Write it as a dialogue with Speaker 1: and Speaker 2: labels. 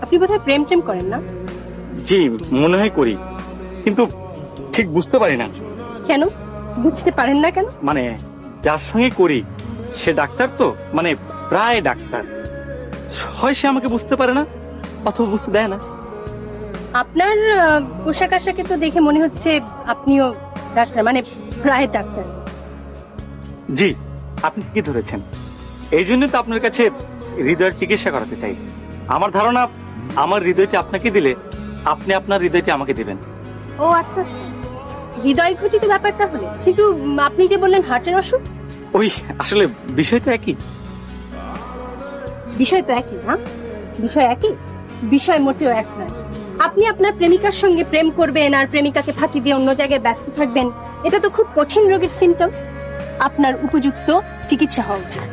Speaker 1: আপনি বোধহয় প্রেম টেম করেন না?
Speaker 2: জি, মনে হয় করি, কিন্তু ঠিক বুঝতে পারি না।
Speaker 1: কেন বুঝতে পারেন না কেন?
Speaker 2: মানে যার সঙ্গে করি সে ডাক্তার, তো মানে প্রায় ডাক্তার, হয় সে আমাকে বুঝতে পারে না অথবা বুঝতে দেয় না।
Speaker 1: আপনার পোশাক আশাকে তো দেখে মনে হচ্ছে আপনিও ডাক্তার, মানে প্রায় ডাক্তার।
Speaker 2: জি, আপনি কি ধরেছেন। এই জন্য তো আপনার কাছে হৃদয়ের চিকিৎসা করাতে চাই। আমার ধারণা আমার হৃদয়টি আপনাকে দিলে আপনি আপনার হৃদয়টি আমাকে দিবেন।
Speaker 1: ও আচ্ছা আচ্ছা, হৃদয় ঘটিত ব্যাপারটা হলে। কিন্তু আপনি যে বললেন হার্টের অসুখ।
Speaker 2: ওই আসলে বিষয় তো একই।
Speaker 1: বিষয় তো একই না? বিষয় একই, বিষয় মোটেও এক নয়। আপনি আপনার প্রেমিকার সঙ্গে প্রেম করবেন আর প্রেমিকাকে ফাঁকি দিয়ে অন্য জায়গায় ব্যস্ত থাকবেন, এটা তো খুব কঠিন রোগের সিমটম। আপনার উপযুক্ত চিকিৎসা হওয়া উচিত।